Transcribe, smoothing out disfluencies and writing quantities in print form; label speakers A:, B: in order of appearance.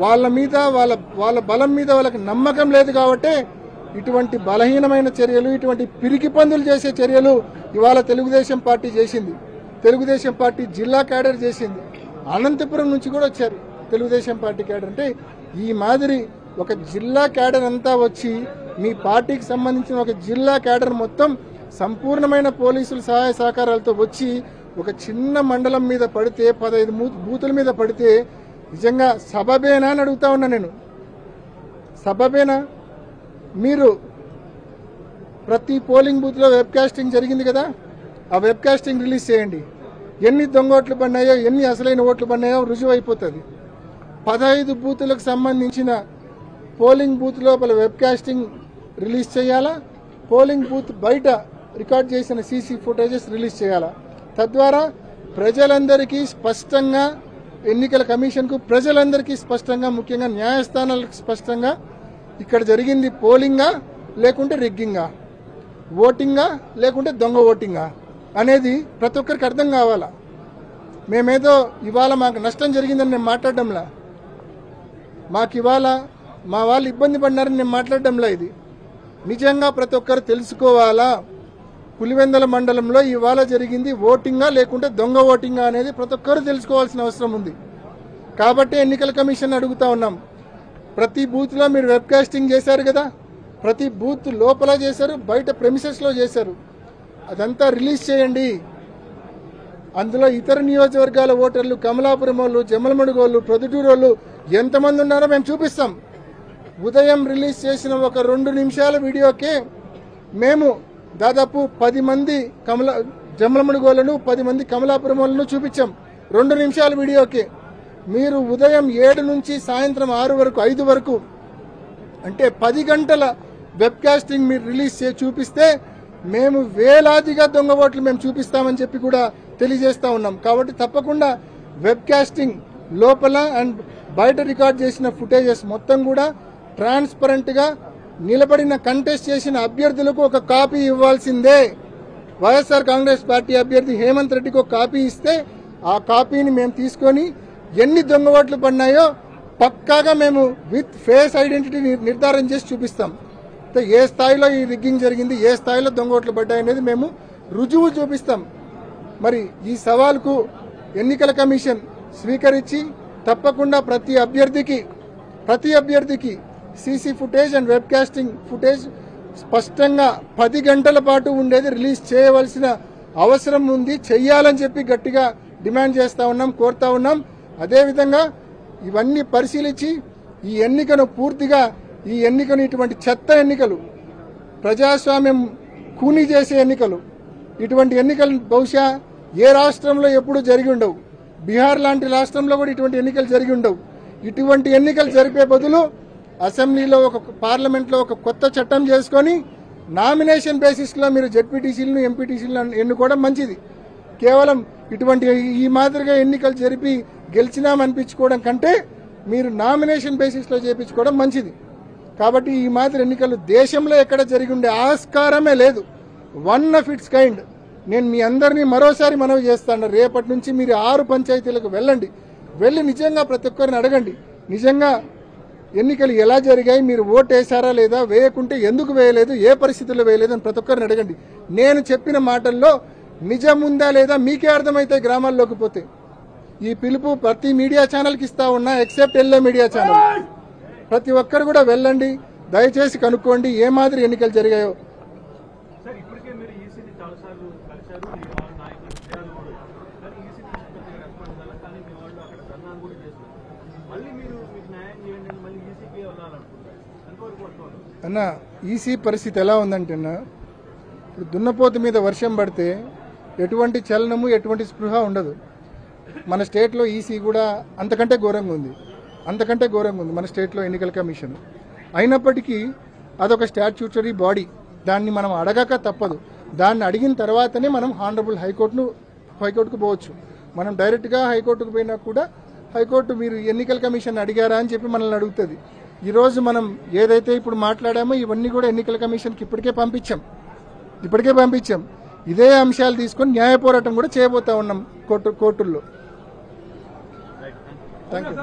A: వాళ్ళ మీద వాళ్ళ బలం మీద వాళ్ళకి నమ్మకం లేదు కాబట్టి ఇటువంటి బలహీనమైన చర్యలు, ఇటువంటి పిరికి పందులు చేసే చర్యలు ఇవాళ తెలుగుదేశం పార్టీ చేసింది. తెలుగుదేశం పార్టీ జిల్లా క్యాడర్ చేసింది. అనంతపురం నుంచి కూడా వచ్చారు తెలుగుదేశం పార్టీ క్యాడర్. అంటే ఈ మాదిరి ఒక జిల్లా క్యాడర్ అంతా వచ్చి మీ పార్టీకి సంబంధించిన ఒక జిల్లా క్యాడర్ మొత్తం సంపూర్ణమైన పోలీసుల సహాయ సహకారాలతో వచ్చి ఒక చిన్న మండలం మీద పడితే 15 బూతుల మీద పడితే నిజంగా సబబేనా అని అడుగుతా ఉన్నా నేను. సబబేనా? మీరు ప్రతి పోలింగ్ బూత్లో వెబ్ కాస్టింగ్ జరిగింది కదా, ఆ వెబ్ కాస్టింగ్ రిలీజ్ చేయండి. ఎన్ని దొంగ ఓట్లు పడినాయో, ఎన్ని అసలైన ఓట్లు పడినాయో రుజువు అయిపోతుంది. 15 బూతులకు సంబంధించిన పోలింగ్ బూత్ లోపల వెబ్ కాస్టింగ్ రిలీజ్ చేయాలా, పోలింగ్ బూత్ బయట రికార్డ్ చేసిన సీసీ ఫుటేజెస్ రిలీజ్ చేయాలా. తద్వారా ప్రజలందరికీ స్పష్టంగా, ఎన్నికల కమిషన్కు ప్రజలందరికీ స్పష్టంగా, ముఖ్యంగా న్యాయస్థానాలకు స్పష్టంగా ఇక్కడ జరిగింది పోలింగా లేకుంటే రిగ్గింగా, ఓటింగా లేకుంటే దొంగ ఓటింగా అనేది ప్రతి ఒక్కరికి అర్థం కావాలా. మేమేదో ఇవాళ మాకు నష్టం జరిగిందని నేను మాట్లాడడంలా, మాకు ఇవాళ మా వాళ్ళు ఇబ్బంది పడినారని నేను మాట్లాడడంలా. ఇది నిజంగా ప్రతి ఒక్కరు తెలుసుకోవాలా. పులివెందల మండలంలో ఇవాళ జరిగింది ఓటింగా లేకుంటే దొంగ ఓటింగా అనేది ప్రతి ఒక్కరు తెలుసుకోవాల్సిన అవసరం ఉంది. కాబట్టి ఎన్నికల కమిషన్ అడుగుతా ఉన్నాం, ప్రతి బూత్లో మీరు వెబ్ కాస్టింగ్ చేశారు కదా, ప్రతి బూత్ లోపల చేశారు, బయట ప్రెమిసెస్లో చేశారు, అదంతా రిలీజ్ చేయండి. అందులో ఇతర నియోజకవర్గాల ఓటర్లు, కమలాపురం వాళ్ళు, జమ్మలమడుగు వాళ్ళు, ప్రొద్దుటూరు వాళ్ళు ఎంతమంది ఉన్నారో మేము చూపిస్తాం. ఉదయం రిలీజ్ చేసిన ఒక 2 నిమిషాల వీడియోకే మేము దాదాపు 10 మంది జమ్మలమడుగు వాళ్ళను, 10 మంది కమలాపురం వాళ్ళను చూపించాం 2 నిమిషాల వీడియోకే. మీరు ఉదయం 7 నుంచి సాయంత్రం 6 వరకు, 5 వరకు, అంటే 10 గంటల వెబ్ కాస్టింగ్ మీరు రిలీజ్ చేసి చూపిస్తే మేము వేలాదిగా దొంగ ఓట్లు మేము చూపిస్తామని చెప్పి కూడా తెలియజేస్తా ఉన్నాం. కాబట్టి తప్పకుండా వెబ్ కాస్టింగ్ లోపల అండ్ బయట రికార్డ్ చేసిన ఫుటేజెస్ మొత్తం కూడా ట్రాన్స్పరెంట్ గా నిలబడిన కంటెస్ట్ చేసిన అభ్యర్థులకు ఒక కాపీ ఇవ్వాల్సిందే. వైఎస్ఆర్ కాంగ్రెస్ పార్టీ అభ్యర్థి హేమంత్ రెడ్డికి ఒక కాపీ ఇస్తే ఆ కాపీని మేము తీసుకొని ఎన్ని దొంగ ఓట్లు పడినాయో పక్కాగా మేము విత్ ఫేస్ ఐడెంటిటీ నిర్ధారణ చేసి చూపిస్తాం. ఏ స్థాయిలో ఈ రిగ్గింగ్ జరిగింది, ఏ స్థాయిలో దొంగ ఓట్లు పడ్డాయి అనేది మేము రుజువు చూపిస్తాం. మరి ఈ సవాల్కు ఎన్నికల కమిషన్ స్వీకరించి తప్పకుండా ప్రతి అభ్యర్థికి CC footage and web casting footage స్పష్టంగా 10 గంటల పాటు ఉండేది రిలీజ్ చేయవలసిన అవసరం ఉంది. చెయ్యాలని చెప్పి గట్టిగా డిమాండ్ చేస్తా ఉన్నాం, కోరుతా ఉన్నాం. అదేవిధంగా ఇవన్నీ పరిశీలించి ఈ ఎన్నికను ఇటువంటి చెత్త ఎన్నికలు, ప్రజాస్వామ్యం కూనీ చేసే ఎన్నికలు, ఇటువంటి ఎన్నికలు బహుశా ఏ రాష్ట్రంలో ఎప్పుడూ జరిగి ఉండవు. బీహార్ లాంటి రాష్ట్రంలో కూడా ఇటువంటి ఎన్నికలు జరిగి ఉండవు. ఇటువంటి ఎన్నికలు జరిపే బదులు అసెంబ్లీలో పార్లమెంట్లో ఒక కొత్త చట్టం చేసుకొని నామినేషన్ బేసిస్లో మీరు జెడ్పీటీసీలను, ఎంపీటీసీలను ఎన్నుకోవడం మంచిది. కేవలం ఇటువంటి ఈ మాదిరిగా ఎన్నికలు జరిపి గెలిచినామనిపించుకోవడం కంటే మీరు నామినేషన్ బేసిస్లో చేయించుకోవడం మంచిది. కాబట్టి ఈ మాదిరి ఎన్నికలు దేశంలో ఎక్కడ జరిగి ఉండే ఆస్కారమే లేదు. One of it's kind. నేను మీ అందరినీ మరోసారి మనవి చేస్తాను, రేపటి నుంచి మీరు 6 పంచాయతీలకు వెళ్ళి నిజంగా ప్రతి ఒక్కరిని అడగండి, నిజంగా ఎన్నికలు ఎలా జరిగాయి, మీరు ఓటు వేశారా లేదా, వేయకుంటే ఎందుకు వేయలేదు, ఏ పరిస్థితుల్లో వేయలేదు అని ప్రతి ఒక్కరిని అడగండి. నేను చెప్పిన మాటల్లో నిజం ఉందా లేదా మీకే అర్థమైతే గ్రామాల్లోకి పోతే. ఈ పిలుపు ప్రతి మీడియా ఛానల్కి ఇస్తా ఉన్నా, ఎక్సెప్ట్ ఎల్లో మీడియా ఛానల్. ప్రతి ఒక్కరు కూడా వెళ్ళండి, దయచేసి కనుక్కోండి ఏ మాదిరి ఎన్నికలు జరిగాయో. అన్న ఈసీ పరిస్థితి ఎలా ఉందంటే అన్న, ఇప్పుడు దున్నపోతు మీద వర్షం పడితే ఎటువంటి చలనము, ఎటువంటి స్పృహ ఉండదు. మన స్టేట్లో ఈసీ కూడా అంతకంటే ఘోరంగా ఉంది మన స్టేట్లో ఎన్నికల కమిషన్. అయినప్పటికీ అదొక స్టాట్యూటరీ బాడీ, దాన్ని మనం అడగక తప్పదు. దాన్ని అడిగిన తర్వాతనే మనం హానరబుల్ హైకోర్టుకు పోవచ్చు. మనం డైరెక్ట్గా హైకోర్టుకు పోయినా కూడా హైకోర్టు మీరు ఎన్నికల కమిషన్ అడిగారా అని చెప్పి మనల్ని అడుగుతుంది. ఈరోజు మనం ఏదైతే ఇప్పుడు మాట్లాడామో ఇవన్నీ కూడా ఎన్నికల కమిషన్కి ఇప్పటికే పంపించాం. ఇదే అంశాలు తీసుకొని న్యాయ పోరాటం కూడా చేయబోతా ఉన్నాం కోర్టుల్లో. Thank you.